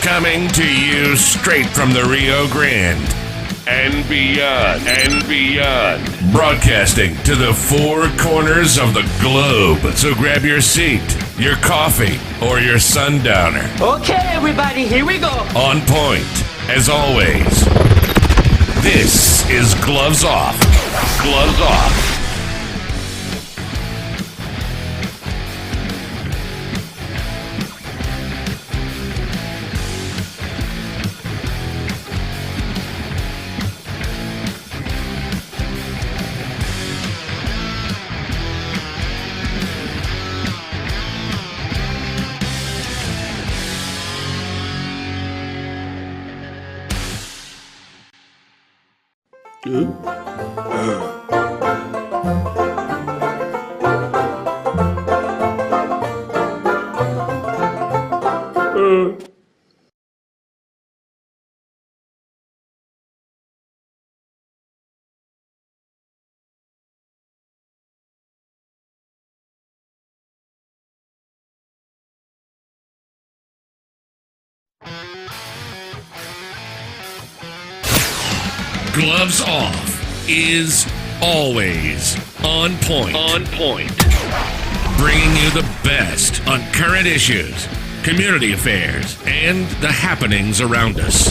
Coming to you straight from the Rio Grande and beyond. Broadcasting to the four corners of the globe. So grab your seat, your coffee, or your sundowner. Okay, everybody, here we go. On point, as always. This is Gloves Off. Gloves Off. Gloves Off is always on point. On point. Bringing you the best on current issues, community affairs, and the happenings around us.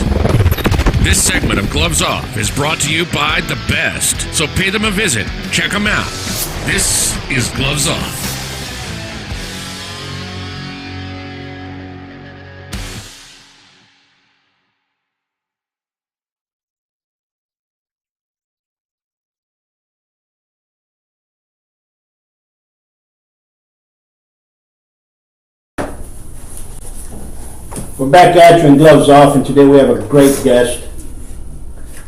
This segment of Gloves Off is brought to you by the best, so pay them a visit. Check them out. This is Gloves Off. We're back at you in Gloves Off, and today we have a great guest,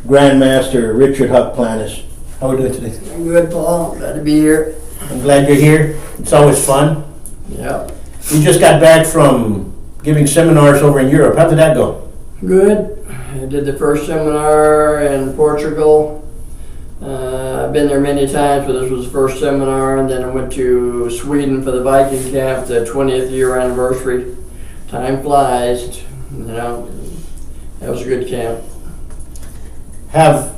Grandmaster Richard Huk Planas. How are we doing today? I'm good, Paul. Glad to be here. I'm glad you're here. It's always fun. Yeah. You just got back from giving seminars over in Europe. How did that go? Good. I did the first seminar in Portugal. I've been there many times, but this was the first seminar, and then I went to Sweden for the Viking camp, the 20th year anniversary. Time flies, you know. That was a good camp. Have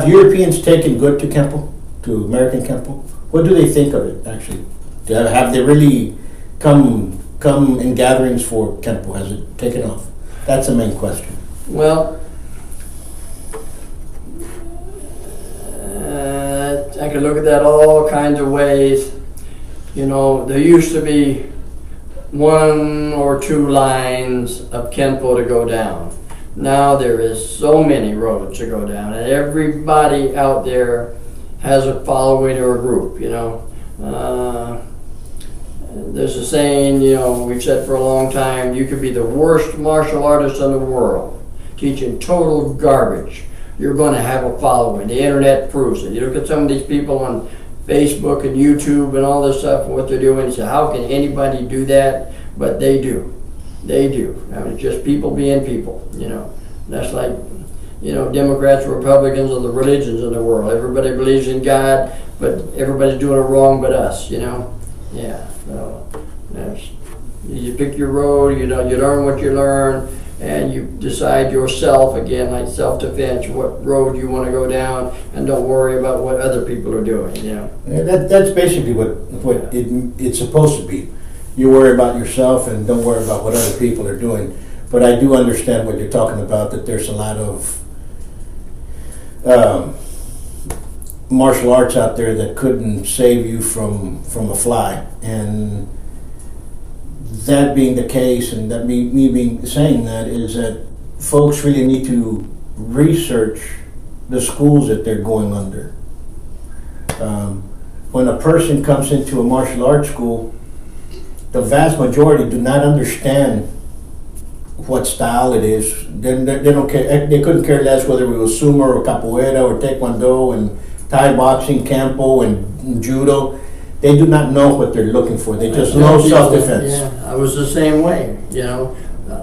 Europeans taken good to Kenpo, to American Kenpo? What do they think of it, actually? Have they really come in gatherings for Kenpo? Has it taken off? That's the main question. Well, I could look at that all kinds of ways. You know, there used to be one or two lines of Kenpo to go down. Now there is so many roads to go down, and everybody out there has a following or a group, you know. There's a saying, you know, we've said for a long time, you could be the worst martial artist in the world, teaching total garbage. You're going to have a following. The internet proves it. You look at some of these people on Facebook and YouTube and all this stuff and what they're doing, you say, how can anybody do that? But they do. They do. I mean, it's just people being people, you know. That's like, you know, Democrats, Republicans, or the religions in the world. Everybody believes in God, but everybody's doing it wrong but us, you know. Yeah, so you pick your road, you know, you learn what you learn, and you decide yourself, again, like self-defense, what road you want to go down, and don't worry about what other people are doing, you know. Yeah, that's basically what it's supposed to be. You worry about yourself and don't worry about what other people are doing. But I do understand what you're talking about, that there's a lot of martial arts out there that couldn't save you from a fly. And that being the case, and that me saying that, is that folks really need to research the schools that they're going under. When a person comes into a martial arts school, the vast majority do not understand what style it is. They don't care. They couldn't care less whether it was sumo or capoeira or taekwondo and Thai boxing, Kenpo and judo. They do not know what they're looking for. They just know self-defense. Yeah, I was the same way. You know,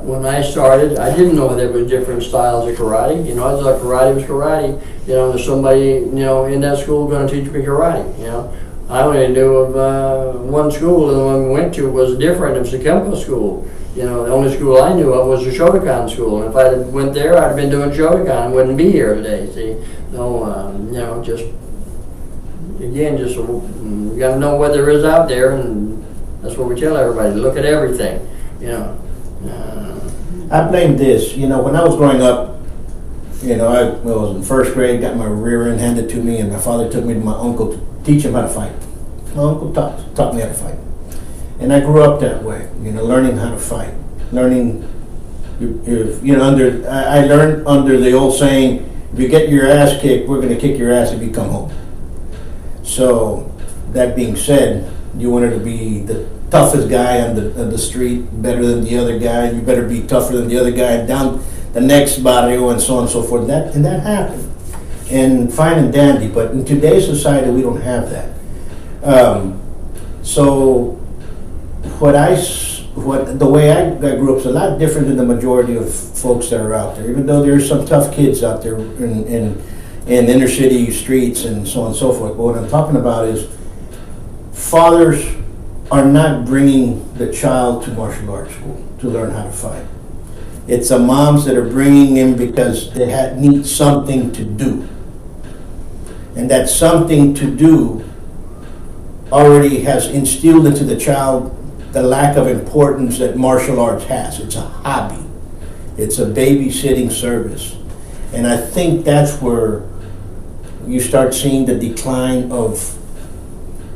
when I started, I didn't know there were different styles of karate. You know, I thought karate was karate. You know, there's somebody, you know, in that school going to teach me karate. You know, I only knew of one school, and the one we went to was different. It was the Kenpo school. You know, the only school I knew of was the Shotokan school. And if I went there, I'd have been doing Shotokan, wouldn't be here today, see? So, you know, just, again, just you got to know what there is out there, and that's what we tell everybody. Look at everything, you know. I blame this. You know, when I was growing up, you know, I was in first grade, got my rear end handed to me, and my father took me to my uncle to teach him how to fight. My uncle taught me how to fight. And I grew up that way, you know, learning how to fight. Learning, you know, I learned under the old saying, if you get your ass kicked, we're going to kick your ass if you come home. So, that being said, you wanted to be the toughest guy on the street, better than the other guy. You better be tougher than the other guy down the next barrio, and so on and so forth. That happened, and fine and dandy. But in today's society, we don't have that. So, the way I grew up is a lot different than the majority of folks that are out there. Even though there's some tough kids out there in inner city streets and so on and so forth. But what I'm talking about is fathers are not bringing the child to martial arts school to learn how to fight. It's the moms that are bringing him because they need something to do. And that something to do already has instilled into the child the lack of importance that martial arts has. It's a hobby. It's a babysitting service. And I think that's where you start seeing the decline of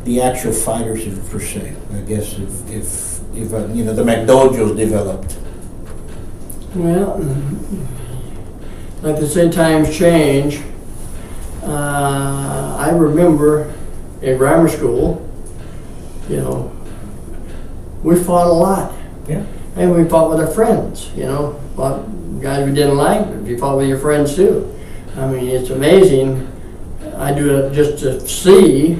the actual fighters per se. I guess if you know, the McDojos developed. Well, like they say, times change. I remember in grammar school, you know, we fought a lot. Yeah. And we fought with our friends, you know. Fought guys we didn't like, but you fought with your friends too. I mean, it's amazing. I do it just to see.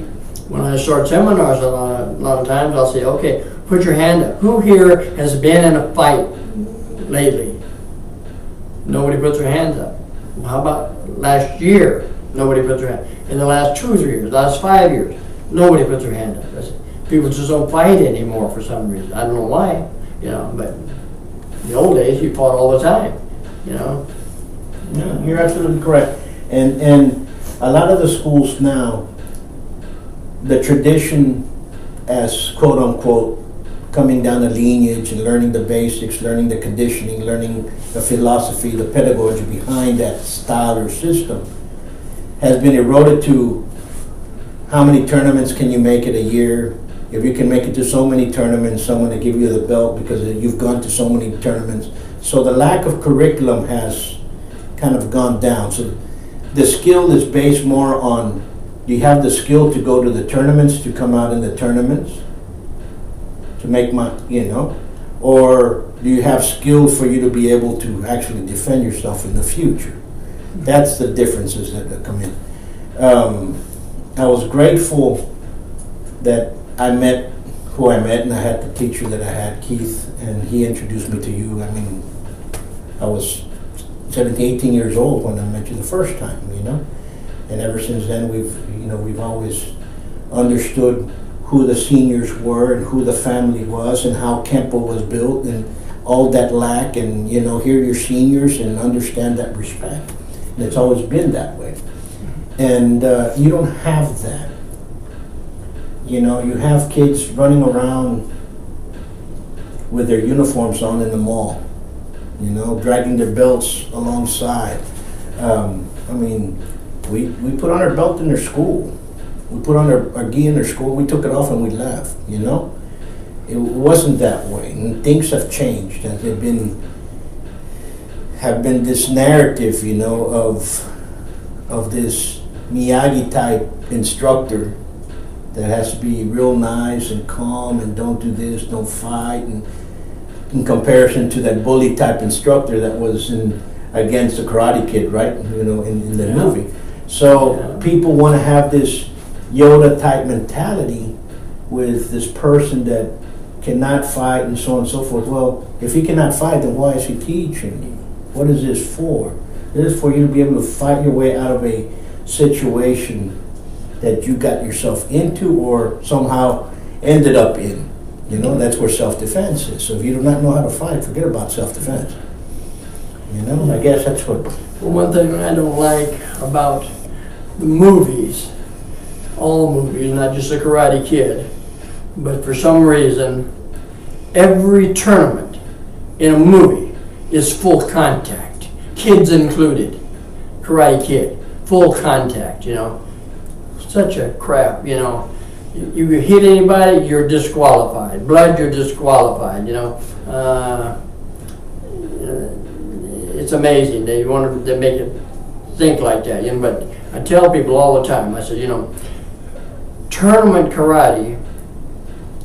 When I start seminars, a lot of times I'll say, okay, put your hand up. Who here has been in a fight lately? Nobody puts their hands up. How about last year? Nobody puts their hand up. In the last 2 or 3 years, last 5 years, nobody puts their hand up. People just don't fight anymore for some reason. I don't know why, you know, but in the old days you fought all the time, you know. Yeah, you're absolutely correct. And a lot of the schools now, the tradition as quote unquote coming down the lineage and learning the basics, learning the conditioning, learning the philosophy, the pedagogy behind that style or system has been eroded to how many tournaments can you make it a year? If you can make it to so many tournaments, someone to give you the belt because you've gone to so many tournaments. So the lack of curriculum has kind of gone down. So the skill is based more on, do you have the skill to go to the tournaments, to come out in the tournaments, to make my, you know, or do you have skill for you to be able to actually defend yourself in the future? That's the differences that come in. I was grateful that I met who I met, and I had the teacher that I had, Keith, and he introduced me to you. I mean, I was 17, 18 years old when I met you the first time, you know? And ever since then, we've always understood who the seniors were and who the family was and how Kenpo was built and all that lack, and, you know, hear your seniors and understand that respect. And it's always been that way. And you don't have that. You know, you have kids running around with their uniforms on in the mall, you know, dragging their belts alongside. I mean, we put on our belt in their school. We put on our gi in their school. We took it off and we left, you know. It wasn't that way. And things have changed. And have been this narrative, you know, of this Miyagi type instructor that has to be real nice and calm and don't do this, don't fight, and in comparison to that bully type instructor that was against the Karate Kid, right? You know, in the movie. So people want to have this Yoda type mentality with this person that cannot fight and so on and so forth. Well, if he cannot fight, then why is he teaching you? What is this for? This is for you to be able to fight your way out of a situation that you got yourself into or somehow ended up in. You know, that's where self-defense is. So if you do not know how to fight, forget about self-defense. You know, I guess that's what... Well, one thing I don't like about the movies, all movies, not just The Karate Kid, but for some reason, every tournament in a movie is full contact, kids included. Karate Kid, full contact, you know. Such a crap, you know. You hit anybody, you're disqualified. Blood, you're disqualified, you know. It's amazing. They want to make it think like that, you know. But I tell people all the time, I said, you know, tournament karate,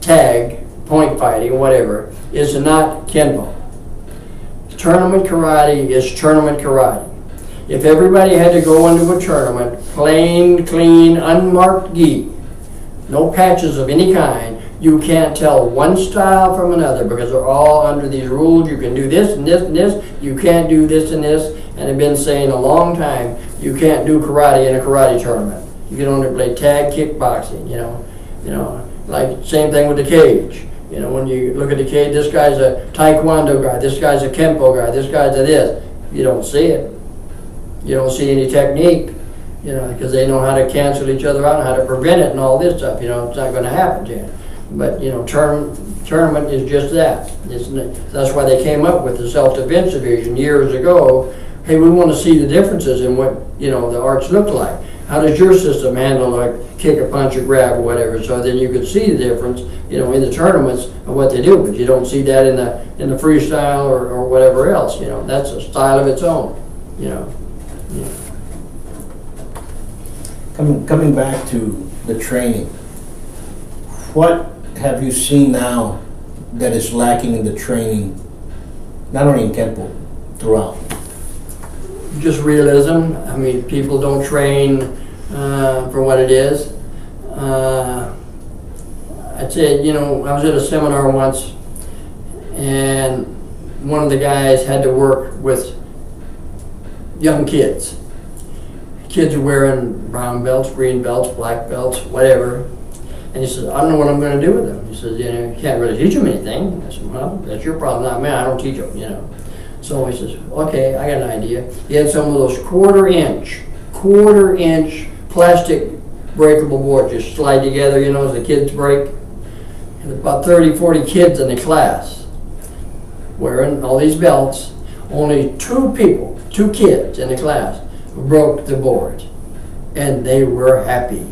tag, point fighting, whatever, is not Kenpo. Tournament karate is tournament karate. If everybody had to go into a tournament, plain, clean, unmarked gi, no patches of any kind, you can't tell one style from another because they're all under these rules. You can do this and this and this. You can't do this and this. And I've been saying a long time, you can't do karate in a karate tournament. You can only play tag kickboxing, you know. Like same thing with the cage. You know, when you look at the cage, this guy's a taekwondo guy, this guy's a Kenpo guy, this guy's a this. You don't see it. You don't see any technique. You know, because they know how to cancel each other out and how to prevent it and all this stuff. You know, it's not going to happen to you. But, you know, tournament is just that. That's why they came up with the self-defense division years ago. Hey, we want to see the differences in what, you know, the arts look like. How does your system handle like kick, a punch, or grab, or whatever? So then you could see the difference, you know, in the tournaments of what they do. But you don't see that in the freestyle or whatever else. You know, that's a style of its own. You know. Yeah. Coming back to the training, what have you seen now that is lacking in the training, not only in Kenpo, throughout? Just realism. I mean, people don't train for what it is. I'd say, you know, I was at a seminar once, and one of the guys had to work with young kids. Kids are wearing brown belts, green belts, black belts, whatever. And he says, I don't know what I'm going to do with them. He says, you know, you can't really teach them anything. I said, well, that's your problem, not mine. I don't teach them, you know. So he says, okay, I got an idea. He had some of those quarter inch plastic breakable boards just slide together, you know, as the kids break. And about 30, 40 kids in the class wearing all these belts. Only two kids in the class broke the board. And they were happy.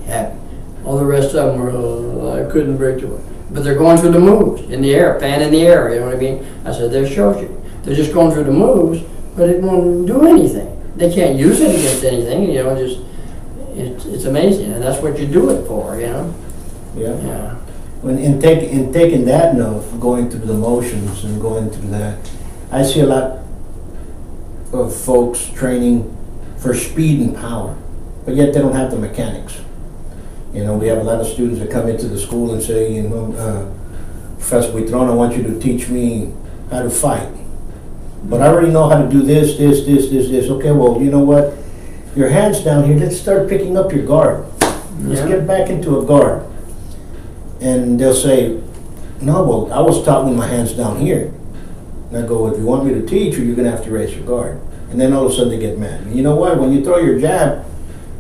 All the rest of them were, I couldn't break the board. But they're going through the moves in the air, fan in the air, you know what I mean? I said, there shows you. They're just going through the moves, but it won't do anything. They can't use it against anything, you know, just, it's amazing. And that's what you do it for, you know? Yeah. When in taking that note, going through the motions and going through that, I see a lot of folks training for speed and power, but yet they don't have the mechanics. You know, we have a lot of students that come into the school and say, you know, Professor Buitron, I want you to teach me how to fight. But I already know how to do this. Okay, well, you know what? Your hand's down here, let's start picking up your guard. Let's get back into a guard. And they'll say, no, well, I was taught with my hands down here. And I go, if you want me to teach you, you're going to have to raise your guard. And then all of a sudden they get mad. And you know what? When you throw your jab,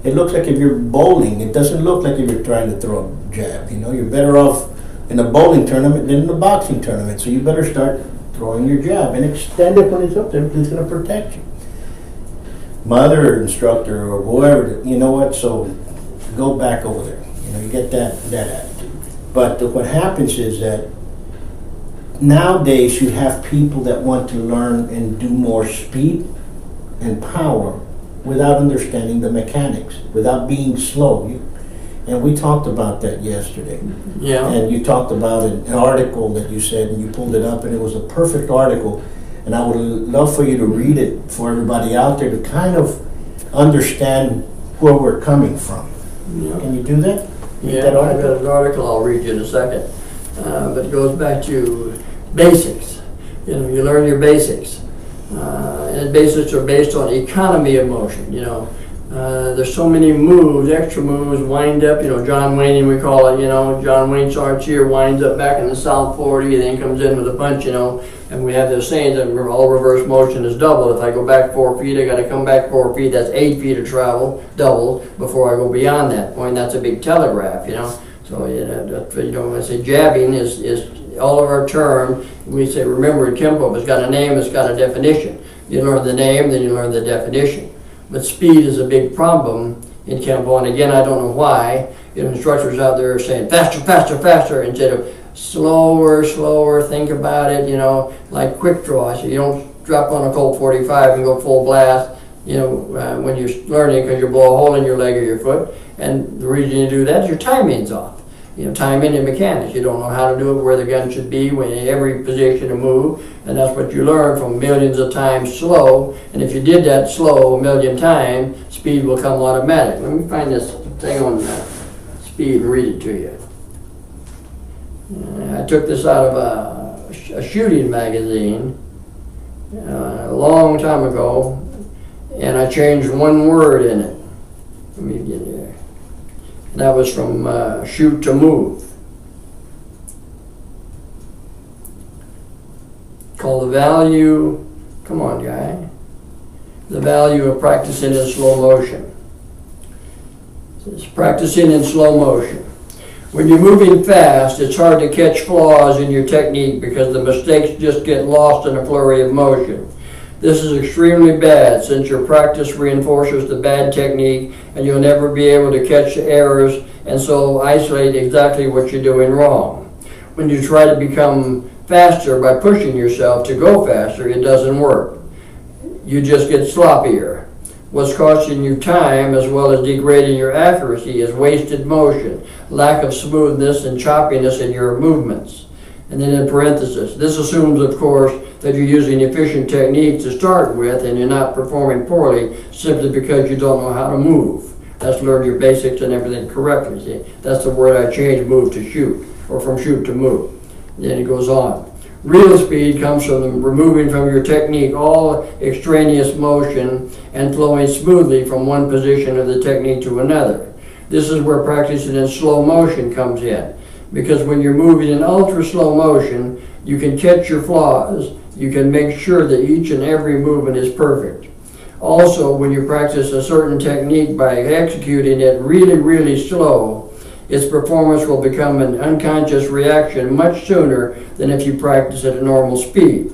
it looks like if you're bowling. It doesn't look like if you're trying to throw a jab. You know, you're better off in a bowling tournament than in a boxing tournament. So you better start throwing your jab and extend it when it's up there. It's going to protect you. My other instructor or whoever, you know what? So go back over there. You know, you get that attitude. But what happens is that nowadays you have people that want to learn and do more speed and power without understanding the mechanics, without being slow. And we talked about that yesterday. Yeah. And you talked about an article that you said, and you pulled it up, and it was a perfect article. And I would love for you to read it for everybody out there to kind of understand where we're coming from. Yeah. Can you do that? Yeah, I've got an article I'll read you in a second. But it goes back to basics. You know, you learn your basics. And basics are based on economy of motion, you know. There's so many moves, extra moves, wind up, John Wayne, we call it, John Wayne starts here, winds up back in the south 40, and then comes in with a punch, and we have this saying that all reverse motion is double. If I go back 4 feet, I got to come back 4 feet. That's 8 feet of travel, double, before I go beyond that point. That's a big telegraph, So, when I say jabbing is all of our term. We say, remember, in Kenpo, if it's got a name, it's got a definition. You learn the name, then you learn the definition. But speed is a big problem in Kenpo, and again, I don't know why. Instructors out there are saying faster, faster, faster, instead of slower, slower, think about it, like quick draw. So you don't drop on a Colt 45 and go full blast, when you're learning, because you blow a hole in your leg or your foot. And the reason you do that is your timing's off. Timing and mechanics. You don't know how to do it, where the gun should be, when in every position to move, and that's what you learn from millions of times slow. And if you did that slow a million times, speed will come automatic. Let me find this thing on speed and read it to you. I took this out of a shooting magazine a long time ago, and I changed one word in it. Let me get here. That was from shoot to move. Called the value, come on guy, the value of practicing in slow motion. It's practicing in slow motion. When you're moving fast, it's hard to catch flaws in your technique because the mistakes just get lost in a flurry of motion. This is extremely bad since your practice reinforces the bad technique and you'll never be able to catch the errors and so isolate exactly what you're doing wrong. When you try to become faster by pushing yourself to go faster, it doesn't work. You just get sloppier. What's costing you time as well as degrading your accuracy is wasted motion, lack of smoothness and choppiness in your movements. And then in parentheses, this assumes, of course, that you're using efficient techniques to start with and you're not performing poorly simply because you don't know how to move. That's learn your basics and everything correctly. See, that's the word I changed, move to shoot, or from shoot to move. Then it goes on. Real speed comes from removing from your technique all extraneous motion and flowing smoothly from one position of the technique to another. This is where practicing in slow motion comes in. Because when you're moving in ultra slow motion, you can catch your flaws. You can make sure that each and every movement is perfect. Also, when you practice a certain technique by executing it really, really slow, its performance will become an unconscious reaction much sooner than if you practice at a normal speed.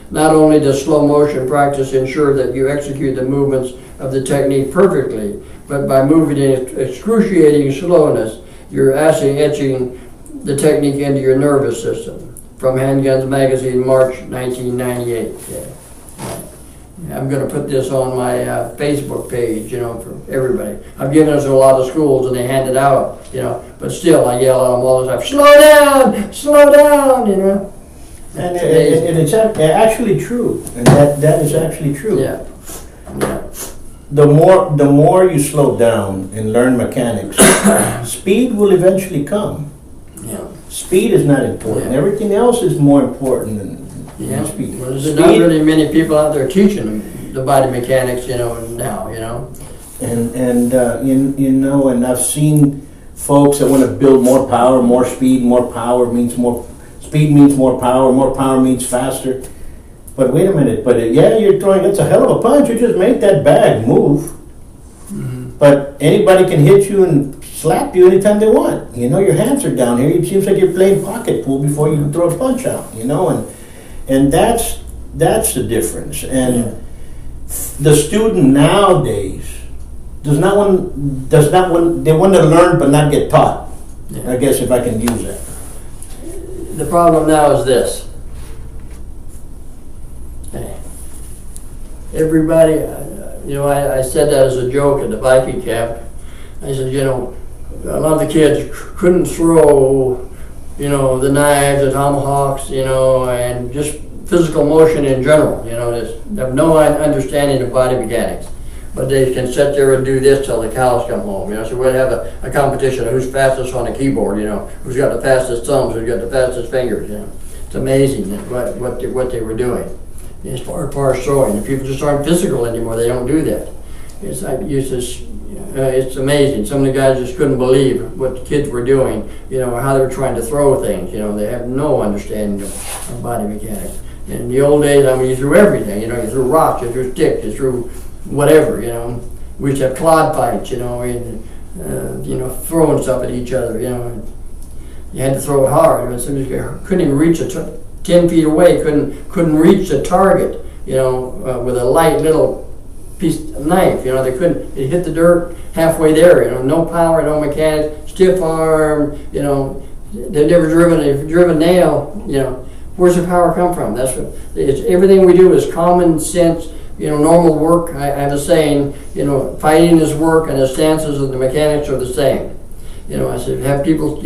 Not only does slow motion practice ensure that you execute the movements of the technique perfectly, but by moving in excruciating slowness, you're actually etching the technique into your nervous system. From Handguns Magazine, March 1998. Okay. I'm going to put this on my Facebook page, for everybody. I've given it to a lot of schools and they hand it out, but still I yell at them all the time, slow down, And it's actually true, and that is actually true. Yeah. The more you slow down and learn mechanics, speed will eventually come. Yeah. Speed is not important. Yeah. Everything else is more important than speed. Well, there's not really many people out there teaching the body mechanics, now. And I've seen folks that want to build more power, more speed. More power means more speed means more power means faster. But wait a minute, you're throwing, it's a hell of a punch, you just make that bag move. Mm-hmm. But anybody can hit you and slap you anytime they want. Your hands are down here, it seems like you're playing pocket pool before you can throw a punch out, and that's the difference. And the student nowadays they want to learn but not get taught. I guess if I can use that. The problem now is this. Everybody, I said that as a joke at the Viking camp. I said, a lot of the kids couldn't throw, the knives, the tomahawks, and just physical motion in general. They have no understanding of body mechanics. But they can sit there and do this till the cows come home. So we'd have a competition of who's fastest on a keyboard, who's got the fastest thumbs, who's got the fastest fingers, It's amazing what they were doing as far as throwing. And people just aren't physical anymore, they don't do that. It's like it's amazing. Some of the guys just couldn't believe what the kids were doing. How they were trying to throw things. They have no understanding of body mechanics. In the old days, you threw everything. You threw rocks, you threw sticks, you threw whatever. We used to have clod fights. And throwing stuff at each other. You had to throw it hard. You couldn't even reach 10 feet away. Couldn't reach the target. With a light little piece of knife. They couldn't. It hit the dirt halfway there. No power, no mechanics, stiff arm. They've never driven nail. Where's the power come from? That's what. Everything we do is common sense. Normal work. I have a saying. Fighting is work, and the stances of the mechanics are the same. I said have people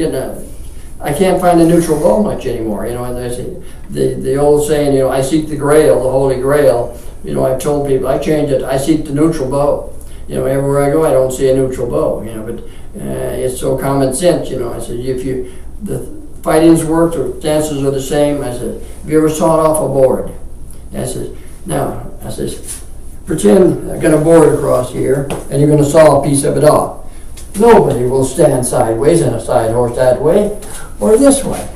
I can't find the neutral bow much anymore. And I say the old saying. I seek the Grail, the Holy Grail. I've told people, I change it, I seek the neutral bow. Everywhere I go, I don't see a neutral bow, but it's so common sense, I said, the fighting's work, the stances are the same. I said, have you ever sawed off a board? And I said, pretend I've got a board across here, and you're going to saw a piece of it off. Nobody will stand sideways in a side horse that way, or this way.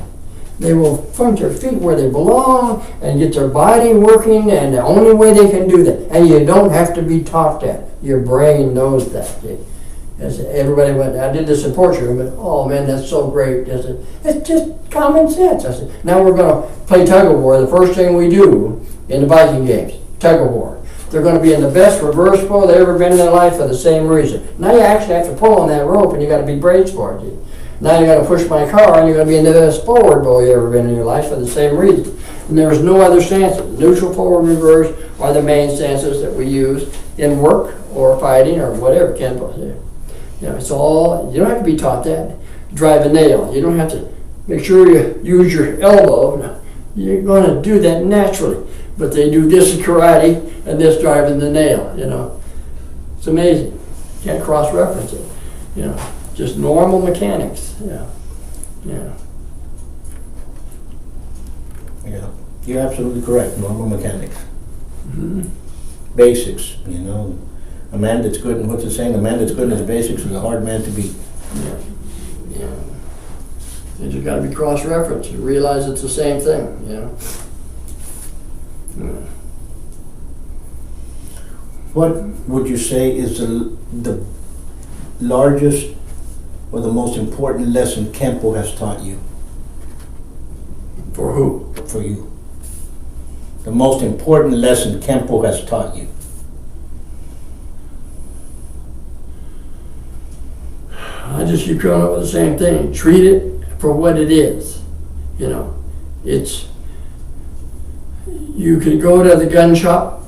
They will put their feet where they belong and get their body working, and the only way they can do that, and you don't have to be taught that. Your brain knows that. As everybody went, I did this in Portugal, but oh man, that's so great. I said, it's just common sense. I said, now we're going to play tug of war. The first thing we do in the Viking games, tug of war. They're going to be in the best reverse bow they've ever been in their life for the same reason. Now you actually have to pull on that rope, and you got to be braced for it. Now you're going to push my car, and you're going to be in the best forward bow you've ever been in your life for the same reason. And there's no other stances. Neutral, forward, reverse are the main stances that we use in work or fighting or whatever. Kenpo. It's all. You don't have to be taught that. Drive a nail. You don't have to. Make sure you use your elbow. Now, you're going to do that naturally. But they do this in karate and this driving the nail. It's amazing. Can't cross-reference it. Just normal mechanics. Yeah. You're absolutely correct. Normal mechanics. Mm-hmm. Basics. A man that's good, and what's it saying? A man that's good in his basics is a hard man to beat. Yeah. You just got to be cross-referenced. You realize it's the same thing. Yeah. What would you say is the largest or the most important lesson Kenpo has taught you? For who? For you. The most important lesson Kenpo has taught you. I just keep coming up with the same thing. Treat it for what it is. It's. You can go to the gun shop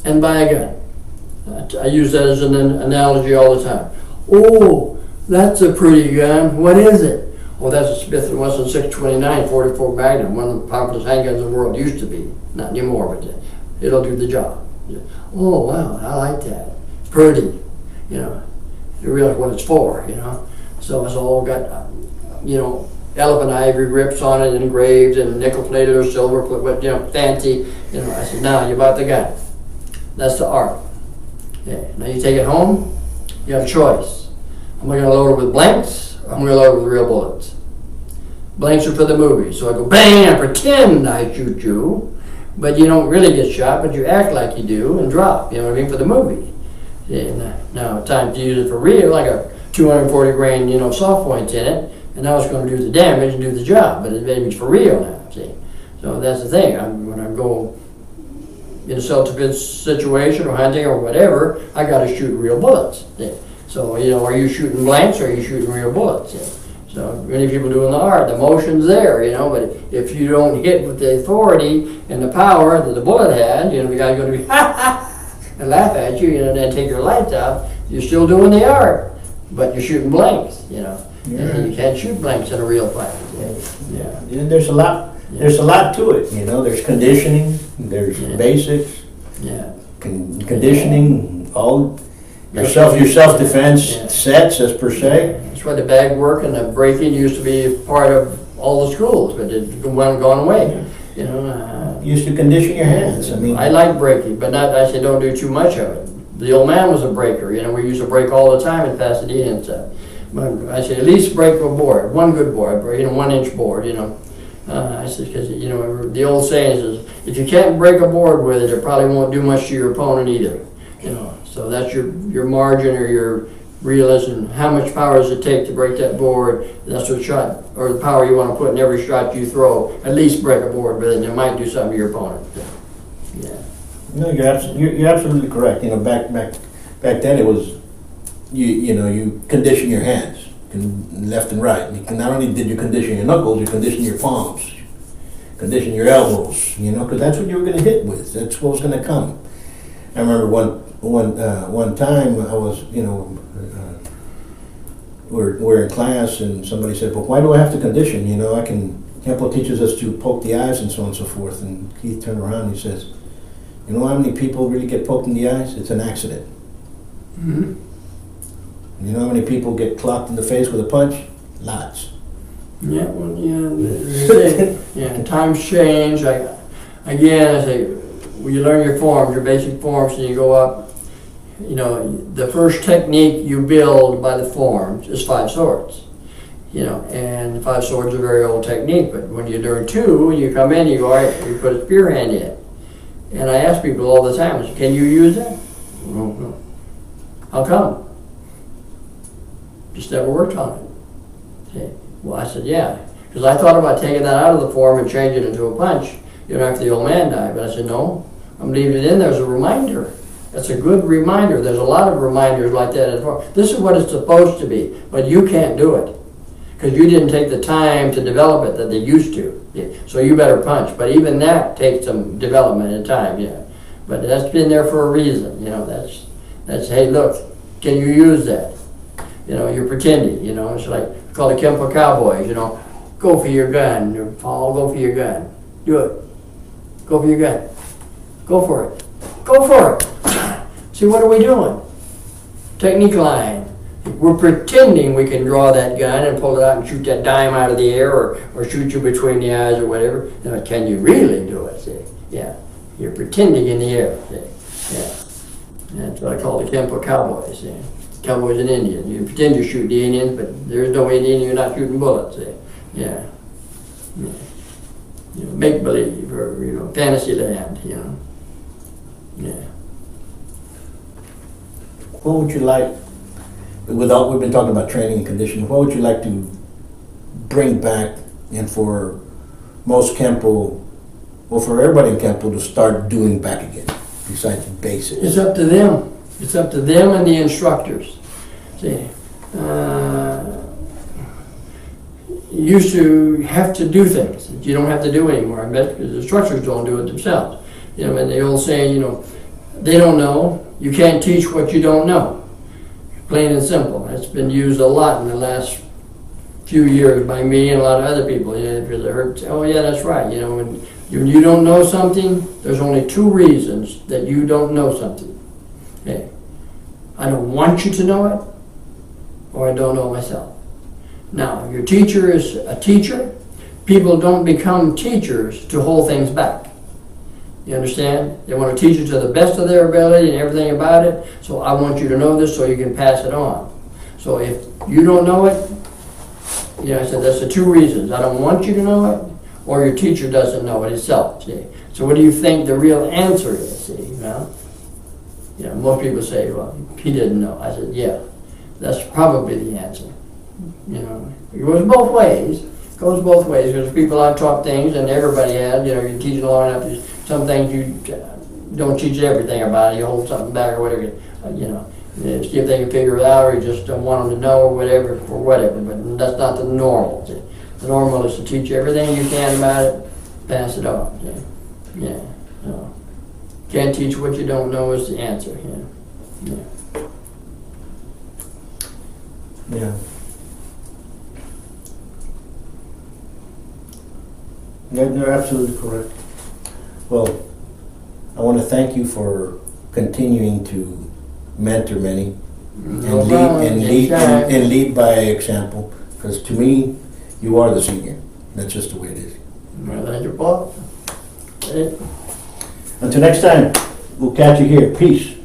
and buy a gun. I use that as an analogy all the time. Oh, that's a pretty gun. What is it? Oh, that's a Smith & Wesson 629 44 Magnum, one of the popular handguns in the world. Used to be, not anymore, but it'll do the job. Oh wow, I like that. Pretty, You realize what it's for, So it's all got, elephant ivory rips on it, engraved, and nickel plated or silver, fancy. I said, now you bought the gun. That's the art. Okay. Now you take it home. You have a choice. I'm going to load it with blanks, or I'm going to load it with real bullets. Blanks are for the movie, so I go bang, I pretend I shoot you, but you don't really get shot, but you act like you do and drop. For the movie. Now time to use it for real. I got 240 grain, soft points in it. And now it's going to do the damage and do the job, but it's for real now, see. So that's the thing. When I go in a self-defense situation or hunting or whatever, I got to shoot real bullets. See? So, are you shooting blanks or are you shooting real bullets? See? So many people doing the art, the motion's there, but if you don't hit with the authority and the power that the bullet had, the guy's going to be and laugh at you, and then take your lights out. You're still doing the art, but you're shooting blanks, And you can't shoot blanks in a real fight. Yeah. There's a lot. There's a lot to it. There's conditioning. There's basics. Yeah. Conditioning. All your self-defense sets as per se. That's why the bag work and the breaking used to be part of all the schools, but it's gone away. Used to condition your hands. I like breaking, but not. I say don't do too much of it. The old man was a breaker. You know, we used to break all the time in Pasadena and stuff. But I said, at least break a board, one good board, you know, 1-inch board, you know. I said, because, you know, the old saying is, if you can't break a board with it, it probably won't do much to your opponent either. You know, so that's your margin or your realizing how much power does it take to break that board. That's what shot, or the power you want to put in every shot you throw. At least break a board with it, and it might do something to your opponent. Yeah. No, you're absolutely correct. You know, back then it was, you condition your hands, left and right. Not only did you condition your knuckles, you condition your palms, condition your elbows. You know, because that's what you were going to hit with. That's what was going to come. I remember one time I was, we're in class and somebody said, "Well, why do I have to condition? You know, Kenpo teaches us to poke the eyes and so on and so forth." And he turned around and he says, "You know how many people really get poked in the eyes? It's an accident." Mm-hmm. You know how many people get clocked in the face with a punch? Lots. Yeah, well, yeah, times change. I say, when you learn your forms, your basic forms, and you go up, you know, the first technique you build by the forms is 5 swords. You know, and 5 swords is a very old technique, but when you're doing 2, you come in, you go, all right, you put a spear hand in. And I ask people all the time, I say, can you use that? No. How come? Just never worked on it. Okay. Well, I said, yeah. Because I thought about taking that out of the form and changing it into a punch, you know, after the old man died. But I said, no, I'm leaving it in there as a reminder. That's a good reminder. There's a lot of reminders like that in the form. This is what it's supposed to be, but you can't do it. Because you didn't take the time to develop it that they used to. Yeah. So you better punch. But even that takes some development and time, yeah. But that's been there for a reason, you know. That's hey, look, can you use that? You know, you're pretending, you know. It's like, we call the Kenpo cowboys, you know. Go for your gun, Paul, go for your gun. Do it. Go for your gun. Go for it. Go for it. See, what are we doing? Technique line. We're pretending we can draw that gun and pull it out and shoot that dime out of the air or shoot you between the eyes or whatever. You know, can you really do it? See? Yeah. You're pretending in the air. See? Yeah. That's what I call the Kenpo cowboys. See? Cowboys and Indians. You pretend you're shooting the Indians, but there's no Indian, you're not shooting bullets. See? Yeah. Yeah. You know, make believe or, you know, fantasy land, you know. Yeah. What would you like, we've been talking about training and conditioning, what would you like to bring back and for most Kenpo, or for everybody in Kenpo to start doing back again, besides basics? It's up to them. It's up to them and the instructors. See, you used to have to do things that you don't have to do anymore. I bet because the instructors don't do it themselves. You know, and the old saying, you know, they don't know. You can't teach what you don't know. Plain and simple. It's been used a lot in the last few years by me and a lot of other people. You know, because I heard, oh yeah, that's right. You know, when you don't know something, there's only 2 reasons that you don't know something. Okay. I don't want you to know it, or I don't know myself. Now, your teacher is a teacher. People don't become teachers to hold things back. You understand? They want to teach it to the best of their ability and everything about it. So I want you to know this so you can pass it on. So if you don't know it, you know, I said that's the 2 reasons. I don't want you to know it, or your teacher doesn't know it itself. See? So what do you think the real answer is? See? You know? You know, most people say, well, he didn't know. I said, yeah, that's probably the answer. You know, it goes both ways. It goes both ways because people I've taught things, and everybody has. You know, you teach it long enough. Some things you don't teach everything about. You hold something back or whatever. You know, see if they can figure it out, or you just don't want them to know or whatever. But that's not the normal. See? The normal is to teach everything you can about it, pass it on. See? Yeah. So, can't teach what you don't know is the answer. Yeah. Yeah. Yeah, you're absolutely correct. Well, I want to thank you for continuing to mentor many and lead by example. Because to me, you are the senior. That's just the way it is. Well, thank you, Paul. Until next time, we'll catch you here. Peace.